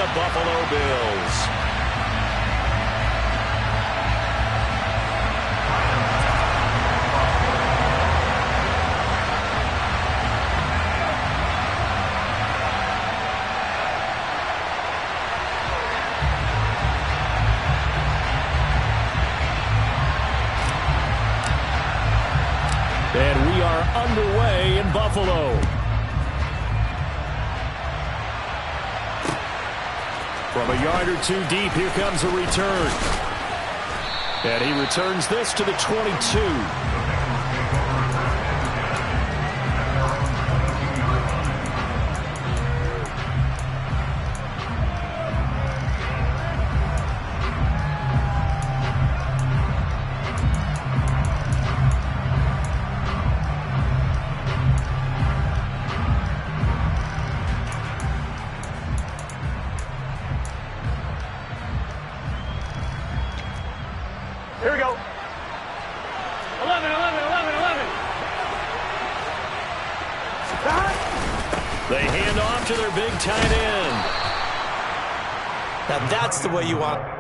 the Buffalo Bills. And we are underway in Buffalo. From a yard or two deep, here comes a return. And he returns this to the 22. Here we go. 11, 11, 11, 11. They hand off to their big tight end. Now that's the way you want.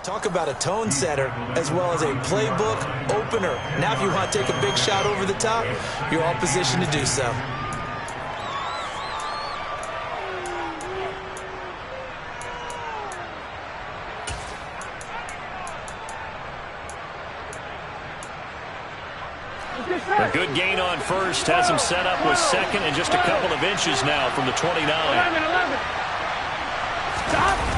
Talk about a tone setter as well as a playbook opener. Now if you want to take a big shot over the top, you're all positioned to do so. A good gain on first has him set up with second and just a couple of inches now from the 29. 11, 11. Stop.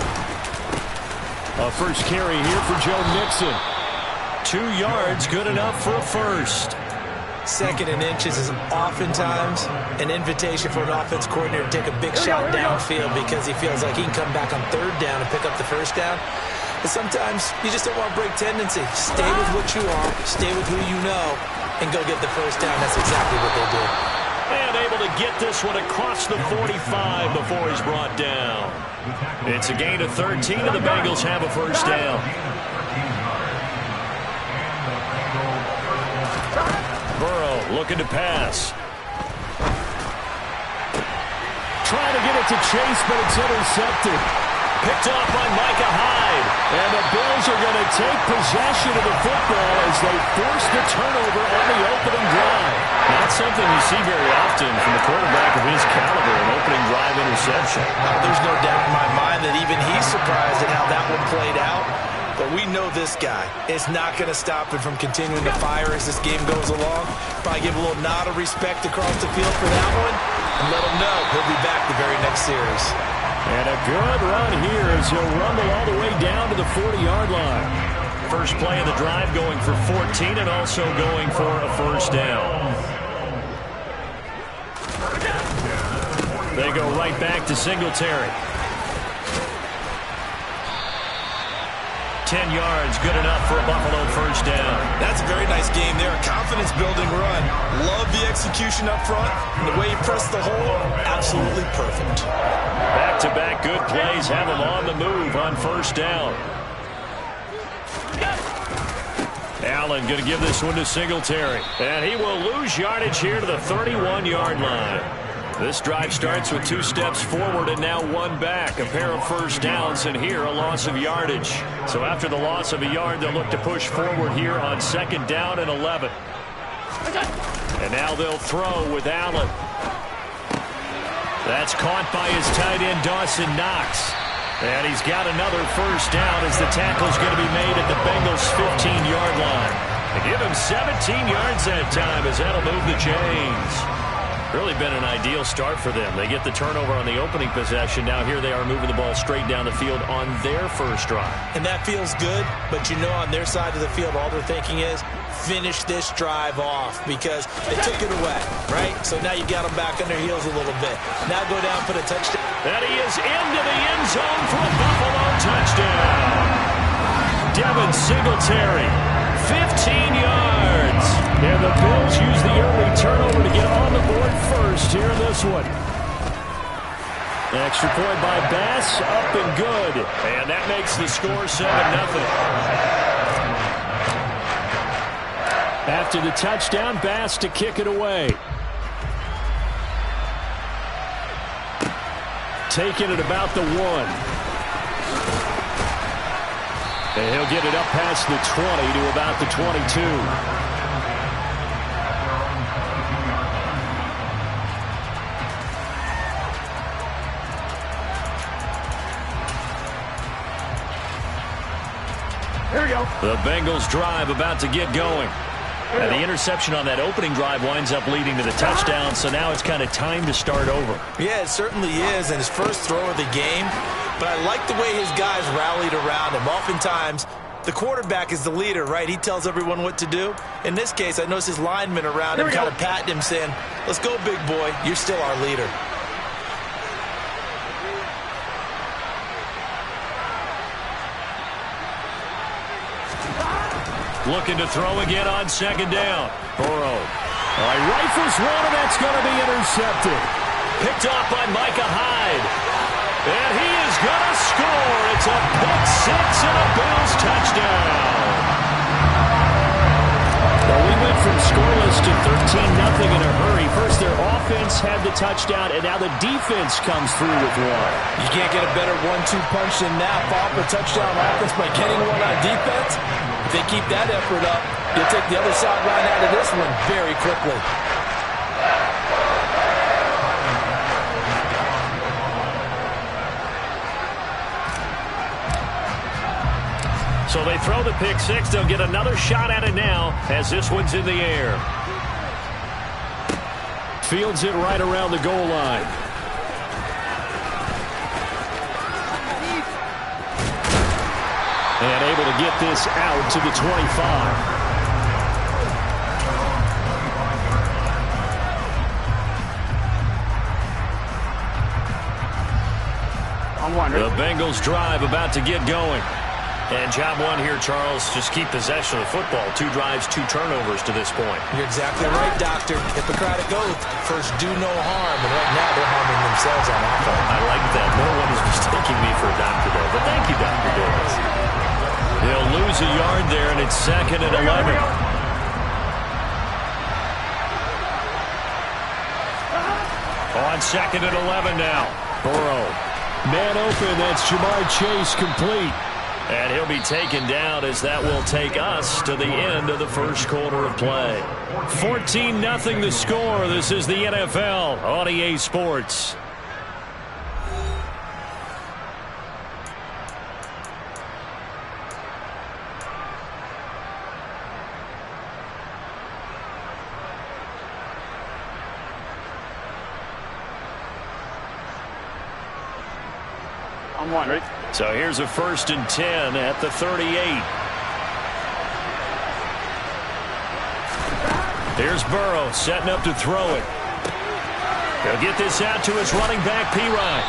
A first carry here for Joe Mixon. 2 yards, good enough for a first. Second and inches is oftentimes an invitation for an offense coordinator to take a big shot downfield because he feels like he can come back on third down and pick up the first down. But sometimes you just don't want to break tendency. Stay with what you are, stay with who you know, and go get the first down. That's exactly what they did. And able to get this one across the 45 before he's brought down. It's a gain of 13, and the Bengals have a first down. Burrow looking to pass. Trying to get it to Chase, but it's intercepted. Picked off by Micah Hyde. And the Bills are going to take possession of the football as they force the turnover on the opening drive. Not something you see very often from a quarterback of his caliber, an opening drive interception. There's no doubt in my mind that even he's surprised at how that one played out. But we know this guy is not going to stop him from continuing to fire as this game goes along. Probably give a little nod of respect across the field for that one and let him know he'll be back the very next series. And a good run here as he'll rumble all the way down to the 40-yard line. First play of the drive going for 14 and also going for a first down. They go right back to Singletary. 10 yards, good enough for a Buffalo first down. That's a very nice game there. A confidence-building run. Love the execution up front. And the way he pressed the hole, absolutely perfect. Back-to-back good plays have him on the move on first down. Allen going to give this one to Singletary. And he will lose yardage here to the 31-yard line. This drive starts with 2 steps forward and now 1 back. A pair of first downs, and here a loss of yardage. So after the loss of a yard, they'll look to push forward here on second down and 11. And now they'll throw with Allen. That's caught by his tight end, Dawson Knox. And he's got another first down as the tackle's going to be made at the Bengals' 15-yard line. They give him 17 yards that time as that'll move the chains. Really been an ideal start for them. They get the turnover on the opening possession. Now here they are moving the ball straight down the field on their first drive. And that feels good, but you know on their side of the field, all they're thinking is finish this drive off because they took it away, right? So now you got them back on their heels a little bit. Now go down for the touchdown. And he is into the end zone for a Buffalo touchdown. Devin Singletary, 15 yards. And the Bills use the early turnover to get on the board first here in this one. Extra point by Bass, up and good. And that makes the score 7-0. After the touchdown, Bass to kick it away. Taking it about the 1. And he'll get it up past the 20 to about the 22. Here we go. The Bengals drive about to get going. And the interception on that opening drive winds up leading to the touchdown, so now it's kind of time to start over. Yeah, it certainly is, and his first throw of the game. But I like the way his guys rallied around him. Oftentimes, the quarterback is the leader, right? He tells everyone what to do. In this case, I noticed his linemen around him kind of patting him, saying, let's go, big boy. You're still our leader. Looking to throw again on second down. Burrow. All right, rifles one, and that's going to be intercepted. Picked off by Micah Hyde. And he is going to score. It's a pick six and a Bills touchdown. Well, we went from scoreless to 13-0 in a hurry. First, their offense had the touchdown, and now the defense comes through with one. You can't get a better 1-2 punch than that. Follow up a touchdown offense by getting one on defense. If they keep that effort up, you'll take the other sideline out of this one very quickly. So they throw the pick six. They'll get another shot at it now as this one's in the air. Fields it right around the goal line. And able to get this out to the 25. The Bengals drive about to get going. And job one here, Charles, just keep possession of the football. 2 drives, 2 turnovers to this point. You're exactly right, Doctor. Hippocratic oath. First, do no harm. And right now, they're harming themselves on offense. I like that. No one is mistaking me for a doctor, though. But thank you, Dr. Davis. They'll lose a yard there, and it's 2nd and 11. On 2nd and 11 now. Burrow. Man open. That's Jamar Chase complete. And he'll be taken down as that will take us to the end of the first quarter of play. 14-0 the score. This is the NFL on EA Sports. I'm one, ready? So here's a 1st and 10 at the 38. Here's Burrow setting up to throw it. He'll get this out to his running back, P-Ryan.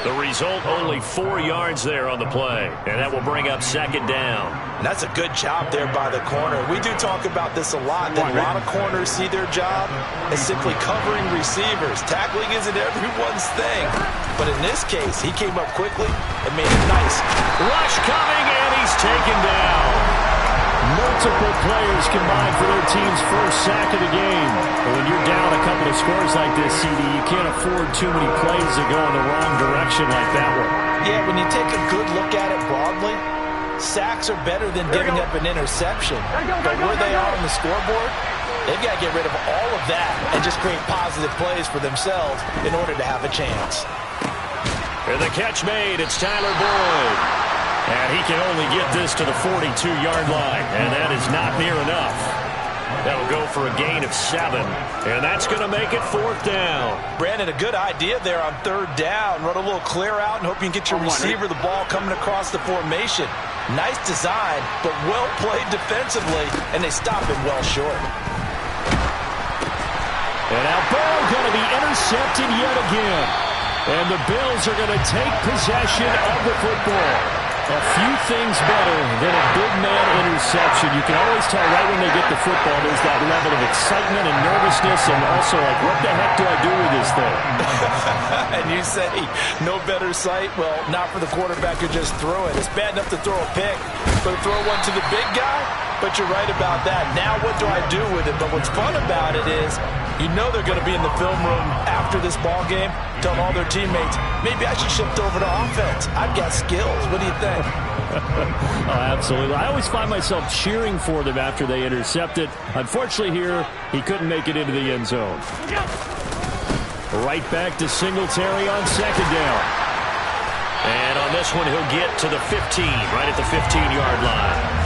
The result, only 4 yards there on the play. And that will bring up 2nd down. And that's a good job there by the corner. We do talk about this a lot, that a lot of corners see their job as simply covering receivers. Tackling isn't everyone's thing. But in this case, he came up quickly and made a nice rush coming, and he's taken down. Multiple players combined for their team's first sack of the game. But when you're down a couple of scores like this, CD, you can't afford too many plays to go in the wrong direction like that one. Yeah, when you take a good look at it broadly, sacks are better than giving up an interception. But where they are on the scoreboard, they've got to get rid of all of that and just create positive plays for themselves in order to have a chance. And the catch made, it's Tyler Boyd. And he can only get this to the 42-yard line, and that is not near enough. That'll go for a gain of 7, and that's going to make it 4th down. Brandon, a good idea there on 3rd down. Run a little clear out and hope you can get your receiver the ball coming across the formation. Nice design, but well played defensively, and they stop him well short. And now Burrow going to be intercepted yet again. And the Bills are going to take possession of the football. A few things better than a big man interception. You can always tell right when they get the football, there's that level of excitement and nervousness, and also like, what the heck do I do with this thing? And you say, no better sight? Well, not for the quarterback who just throw it. It's bad enough to throw a pick, but to throw one to the big guy? But you're right about that. Now what do I do with it? But what's fun about it is, you know they're going to be in the film room after this ball game, telling all their teammates, maybe I should shift over to offense. I've got skills. What do you think? Oh, absolutely. I always find myself cheering for them after they intercept it. Unfortunately here, he couldn't make it into the end zone. Right back to Singletary on 2nd down. And on this one, he'll get to the 15, right at the 15-yard line.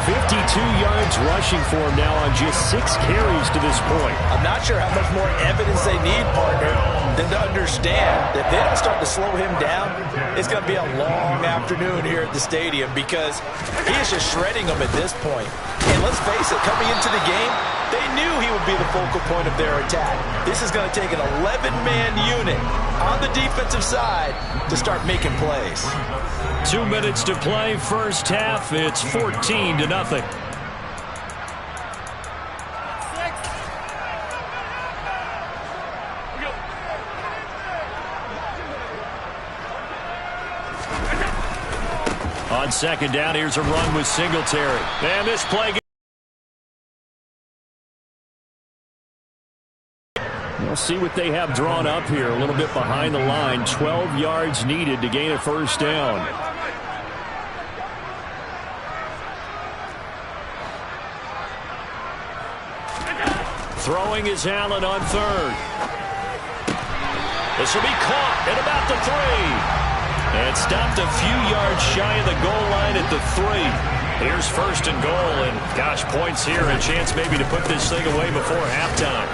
52 yards rushing for him now on just 6 carries to this point. I'm not sure how much more evidence they need, partner, than to understand that if they don't start to slow him down, it's going to be a long afternoon here at the stadium because he is just shredding them at this point. And let's face it, coming into the game, they knew he would be the focal point of their attack. This is going to take an 11-man unit on the defensive side to start making plays. 2 minutes to play, first half. It's 14-0. On 2nd down, here's a run with Singletary. And this play. We'll see what they have drawn up here. A little bit behind the line. 12 yards needed to gain a first down. Throwing is Allen on 3rd. This will be caught at about the 3. And stopped a few yards shy of the goal line at the 3. Here's 1st and goal. And gosh, points here. A chance maybe to put this thing away before halftime.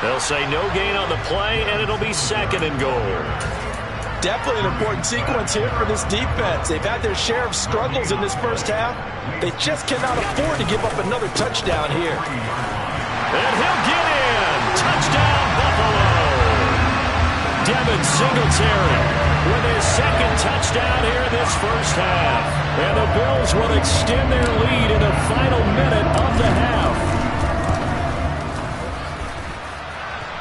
They'll say no gain on the play, and it'll be 2nd and goal. Definitely an important sequence here for this defense. They've had their share of struggles in this first half. They just cannot afford to give up another touchdown here. And he'll get in. Touchdown, Buffalo. Devin Singletary with his 2nd touchdown here in this first half. And the Bills will extend their lead in the final minute of the half.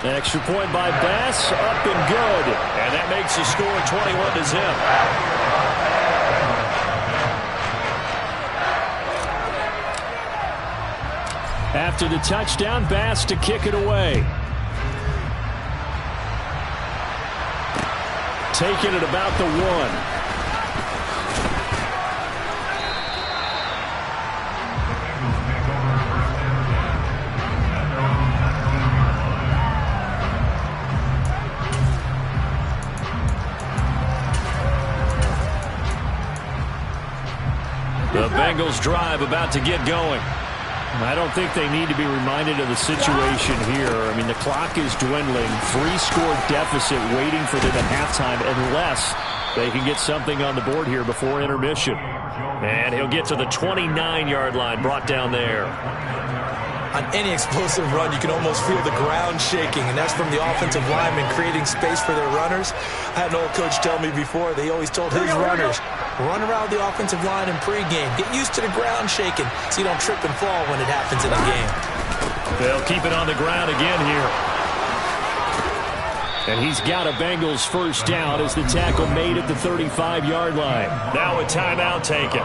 Extra point by Bass, up and good. And that makes the score 21-0. After the touchdown, Bass to kick it away. Taking it about the 1. The Bengals drive about to get going. I don't think they need to be reminded of the situation here. I mean, the clock is dwindling. 3-score deficit waiting for them at halftime unless they can get something on the board here before intermission. And he'll get to the 29-yard line, brought down there. On any explosive run, you can almost feel the ground shaking, and that's from the offensive linemen creating space for their runners. I had an old coach tell me before, they always told his runners, run around the offensive line in pregame. Get used to the ground shaking so you don't trip and fall when it happens in a game. They'll keep it on the ground again here. And he's got a Bengals first down as the tackle made at the 35-yard line. Now a timeout taken.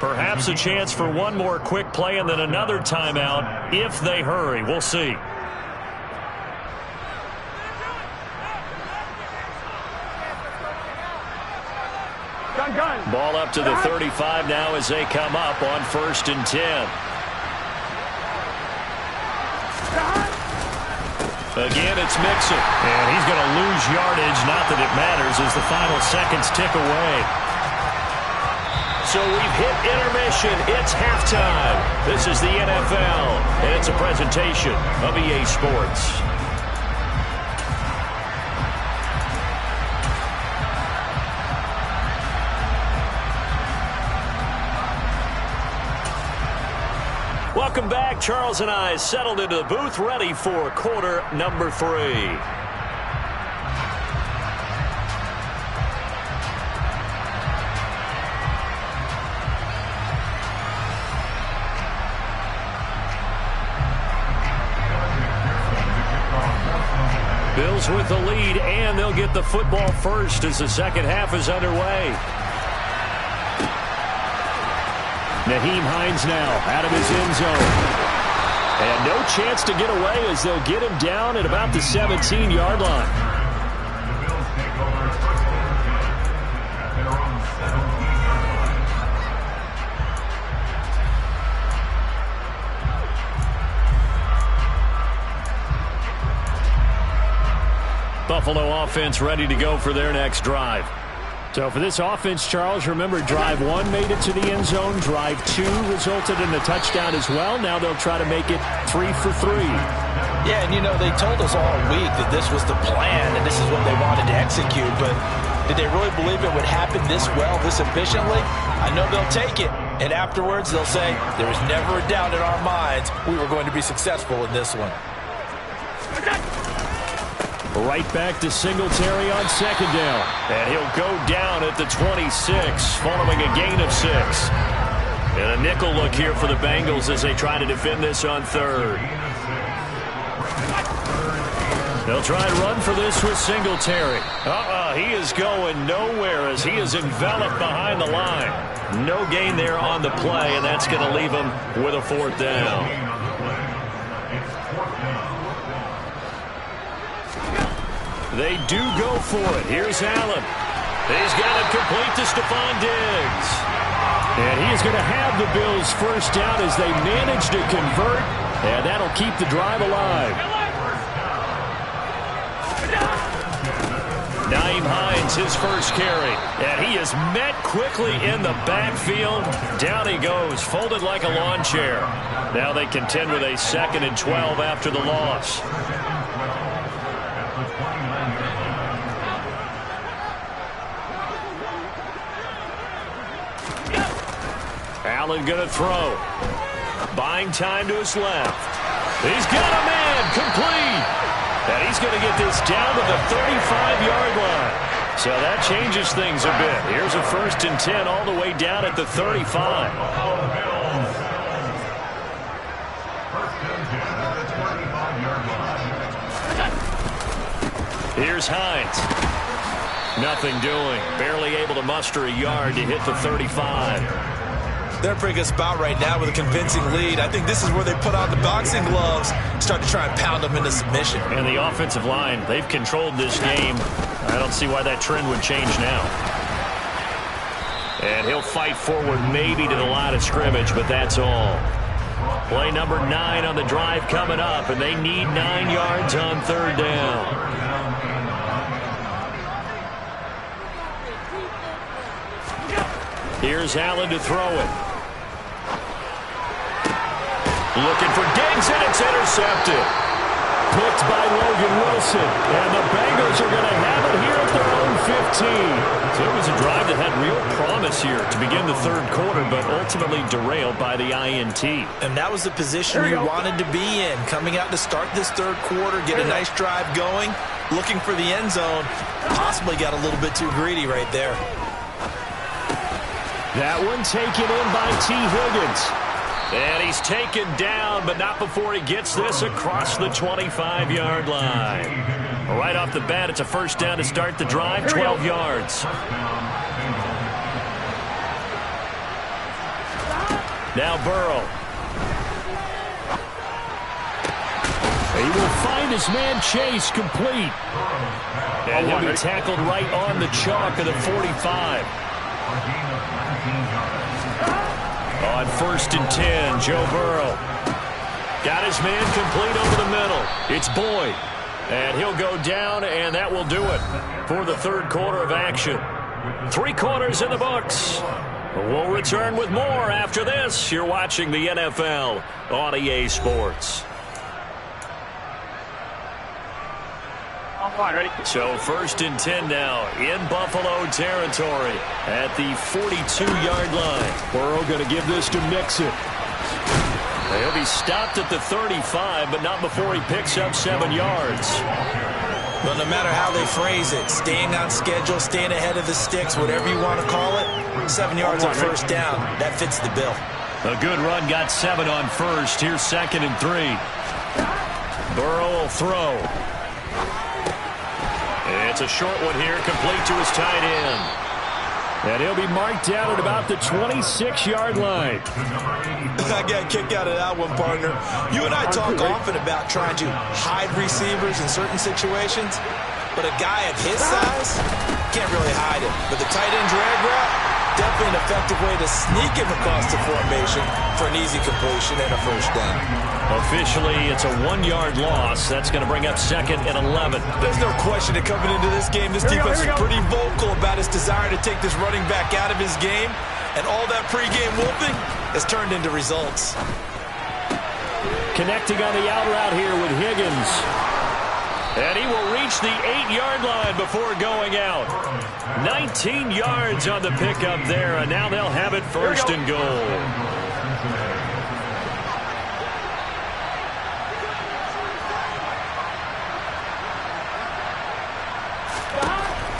Perhaps a chance for one more quick play and then another timeout if they hurry. We'll see. Ball up to the 35 now as they come up on 1st and 10. Again, it's Mixon. And he's going to lose yardage. Not that it matters as the final seconds tick away. So we've hit intermission. It's halftime. This is the NFL, and it's a presentation of EA Sports. Welcome back. Charles and I settled into the booth, ready for quarter number 3. Bills with the lead, and they'll get the football first as the second half is underway. Nyheim Hines now out of his end zone. And no chance to get away as they'll get him down at about the 17-yard line. Buffalo offense ready to go for their next drive. So for this offense, Charles, remember drive 1 made it to the end zone. Drive 2 resulted in a touchdown as well. Now they'll try to make it 3 for 3. Yeah, and you know, they told us all week that this was the plan and this is what they wanted to execute. But did they really believe it would happen this well, this efficiently? I know they'll take it. And afterwards, they'll say, there was never a doubt in our minds we were going to be successful in this one. Right back to Singletary on second down. And he'll go down at the 26, following a gain of 6. And a nickel look here for the Bengals as they try to defend this on third. They'll try and run for this with Singletary. He is going nowhere as he is enveloped behind the line. No gain there on the play, and that's going to leave him with a 4th down. They do go for it. Here's Allen. He's got it complete to Stephon Diggs. And he is going to have the Bills first down as they manage to convert. And that'll keep the drive alive. Nyheim Hines, his first carry. And he is met quickly in the backfield. Down he goes, folded like a lawn chair. Now they contend with a 2nd and 12 after the loss. Allen going to throw. Buying time to his left. He's got a man complete. And he's going to get this down to the 35-yard line. So that changes things a bit. Here's a 1st and 10 all the way down at the 35. Here's Hines. Nothing doing. Barely able to muster a yard to hit the 35. They're in a pretty good spot right now with a convincing lead. I think this is where they put on the boxing gloves, start to try and pound them into submission. And the offensive line, they've controlled this game. I don't see why that trend would change now. And he'll fight forward maybe to the line of scrimmage, but that's all. Play number 9 on the drive coming up, and they need 9 yards on 3rd down. Here's Allen to throw it. Looking for Diggs, and it's intercepted. Picked by Logan Wilson. And the Bengals are going to have it here at their own 15. So it was a drive that had real promise here to begin the 3rd quarter, but ultimately derailed by the INT. And that was the position you wanted to be in. Coming out to start this 3rd quarter, get a nice drive going, looking for the end zone. Possibly got a little bit too greedy right there. That one taken in by T. Higgins. And he's taken down, but not before he gets this across the 25-yard line. Right off the bat, it's a 1st down to start the drive, 12 yards. Now Burrow. He will find his man Chase complete. And he'll be tackled right on the chalk of the 45. On 1st and 10, Joe Burrow. Got his man complete over the middle. It's Boyd. And he'll go down, and that will do it for the 3rd quarter of action. 3 quarters in the books. We'll return with more after this. You're watching the NFL on EA Sports. I'm fine, ready? So 1st and 10 now in Buffalo territory at the 42-yard line. Burrow going to give this to Mixon. He'll be stopped at the 35, but not before he picks up 7 yards. Well, no matter how they phrase it, staying on schedule, staying ahead of the sticks, whatever you want to call it, 7 yards on first down, that fits the bill. A good run got 7 on first. Here's 2nd and 3. Burrow will throw. It's a short one here, complete to his tight end. And he'll be marked down at about the 26-yard line. I got a kick out of that one, partner. You and I talk often about trying to hide receivers in certain situations, but a guy of his size can't really hide him. But the tight end drag route, definitely an effective way to sneak him across the formation for an easy completion and a first down. Officially, it's a 1-yard loss. That's going to bring up 2nd and 11. There's no question that coming into this game, this defense is pretty vocal about its desire to take this running back out of his game, and all that pregame whooping has turned into results. Connecting on the out route here with Higgins. And he will reach the 8-yard line before going out. 19 yards on the pickup there, and now they'll have it 1st and goal.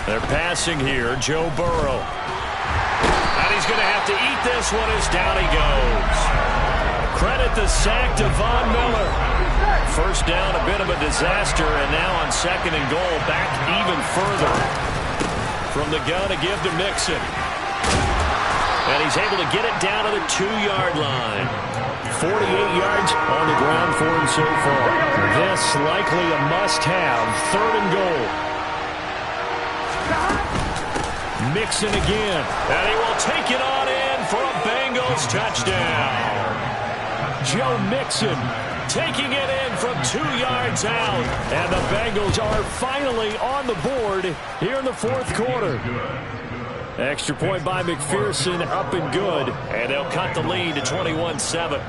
They're passing here, Joe Burrow. And he's going to have to eat this one as down he goes. Credit the sack to Von Miller. First down, a bit of a disaster, and now on 2nd and goal, back even further. From the gun to give to Mixon. And he's able to get it down to the 2-yard line. 48 yards on the ground for him so far. This likely a must-have, 3rd and goal. Mixon again. And he will take it on in for a Bengals touchdown. Joe Mixon taking it in from 2 yards out. And the Bengals are finally on the board here in the 4th quarter. Extra point by McPherson, up and good. And they'll cut the lead to 21-7.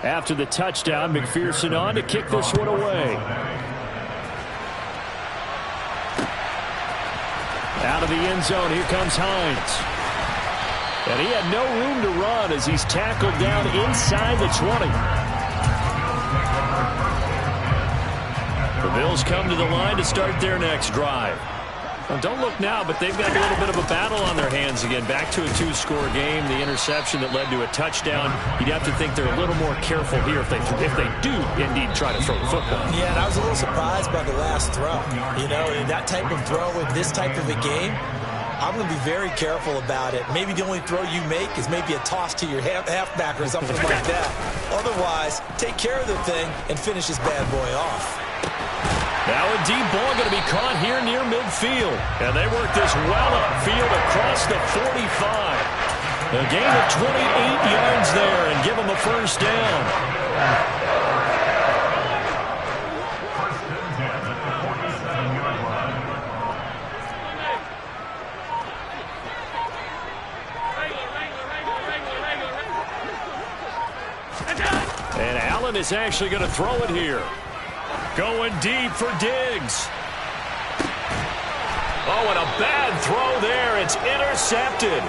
After the touchdown, McPherson on to kick this one away. Out of the end zone, here comes Hines. And he had no room to run as he's tackled down inside the 20. The Bills come to the line to start their next drive. Well, don't look now, but they've got a little bit of a battle on their hands again. Back to a 2-score game. The interception that led to a touchdown. You'd have to think they're a little more careful here if they do indeed try to throw the football. Yeah, and I was a little surprised by the last throw. You know, in that type of throw with this type of a game, I'm going to be very careful about it. Maybe the only throw you make is maybe a toss to your halfback or something like that. Otherwise, take care of the thing and finish this bad boy off. Now a deep ball going to be caught here near midfield. And they work this well upfield across the 45. A gain of 28 yards there and give them a first down. And Allen is actually going to throw it here. Going deep for Diggs. Oh, and a bad throw there. It's intercepted.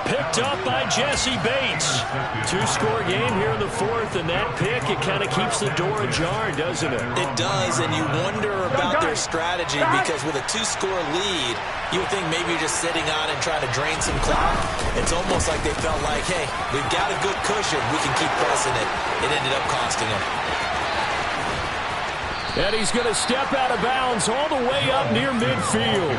Picked up by Jesse Bates. 2-score game here in the 4th, and that pick, it kind of keeps the door ajar, doesn't it? It does, and you wonder about their strategy because with a 2-score lead, you would think maybe you're just sitting on and trying to drain some clock. It's almost like they felt like, hey, we've got a good cushion. We can keep pressing it. It ended up costing them. And he's going to step out of bounds all the way up near midfield.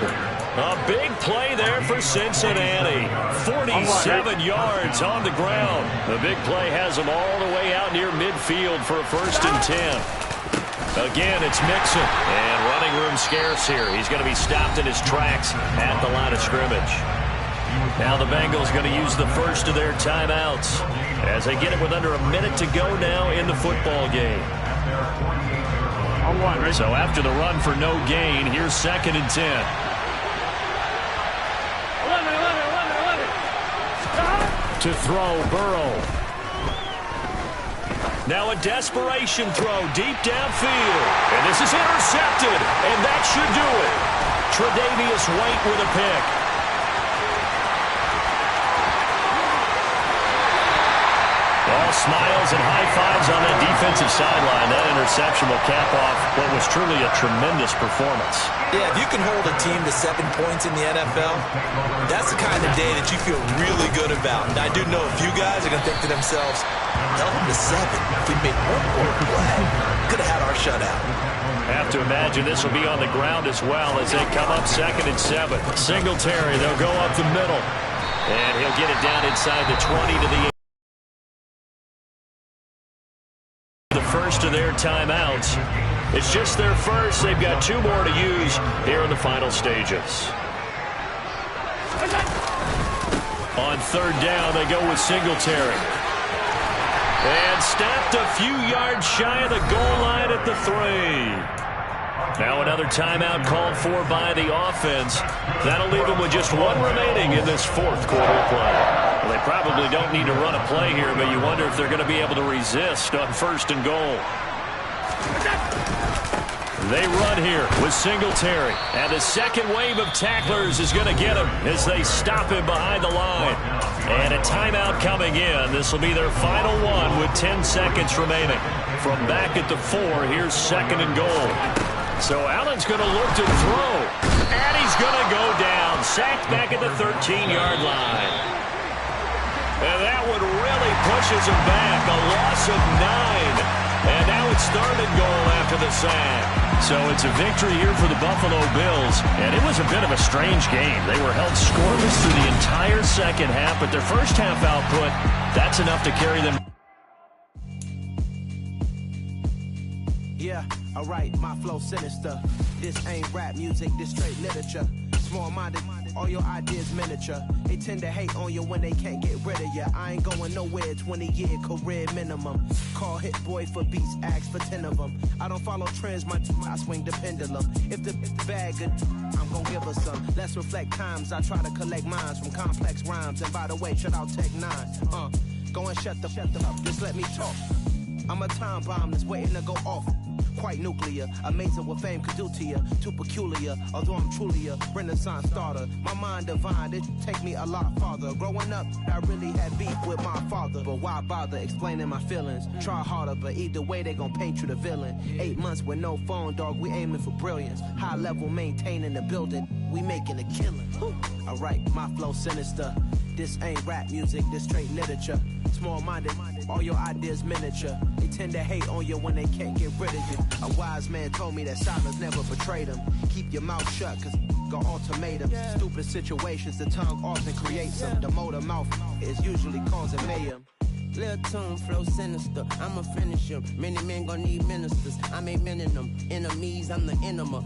A big play there for Cincinnati. 47 yards on the ground. The big play has them all the way out near midfield for a 1st and 10. Again, it's Mixon. And running room scarce here. He's going to be stopped in his tracks at the line of scrimmage. Now the Bengals going to use the first of their timeouts as they get it with under a minute to go now in the football game. So after the run for no gain, here's 2nd and 10. To throw, Burrow. Now a desperation throw deep downfield. And this is intercepted. And that should do it. Tre'Davious White with a pick. All smiles and high fives on that defensive sideline. That interception will cap off what was truly a tremendous performance. Yeah, if you can hold a team to 7 points in the NFL, that's the kind of day that you feel really good about. And I do know a few guys are going to think to themselves, held them to 7. If we made one more play, could have had our shutout. Have to imagine this will be on the ground as well as they come up 2nd and 7. Singletary, they'll go up the middle. And he'll get it down inside the 20 to the 8. First of their timeouts. It's just their first. They've got 2 more to use here in the final stages. On 3rd down, they go with Singletary. And stopped a few yards shy of the goal line at the 3. Now another timeout called for by the offense. That'll leave them with just 1 remaining in this 4th quarter play. Well, they probably don't need to run a play here, but you wonder if they're going to be able to resist on 1st and goal. They run here with Singletary. And the second wave of tacklers is going to get him as they stop him behind the line. And a timeout coming in. This will be their final one with 10 seconds remaining. From back at the 4, here's 2nd and goal. So Allen's going to look to throw. And he's going to go down. Sacked back at the 13-yard line. And that one really pushes him back. A loss of 9. And now it's 3rd and goal after the sack. So it's a victory here for the Buffalo Bills. And it was a bit of a strange game. They were held scoreless through the entire second half, but their first half output, that's enough to carry them. Yeah, alright, my flow sinister. This ain't rap music, this straight literature. Small-minded, all your ideas miniature. They tend to hate on you when they can't get rid of you. I ain't going nowhere, 20-year career minimum. Call Hit Boy for beats, ask for 10 of them. I don't follow trends, I swing the pendulum. If the bag good, I'm gonna give her some. Let's reflect times, I try to collect minds from complex rhymes. And by the way, shout out Tech 9. Go and shut the up, just let me talk. I'm a time bomb that's waiting to go off. Quite nuclear, amazing what fame could do to you. Too peculiar, although I'm truly a Renaissance starter. My mind divine, it take me a lot farther. Growing up, I really had beef with my father. But why bother explaining my feelings? Try harder, but either way they gon' paint you the villain. 8 months with no phone, dog, we aiming for brilliance. High level maintaining the building, we making a killing. Alright, my flow sinister. This ain't rap music, this straight literature. Small-minded, all your ideas miniature. They tend to hate on you when they can't get rid of you. A wise man told me that silence never betrayed him. Keep your mouth shut, cause got ultimatums. Stupid situations, the tongue often creates them. The motor mouth is usually causing mayhem. Lil' tune, flow sinister, I'ma finish him. Many men gon' need ministers, I ain't many them. Enemies, I'm the enema.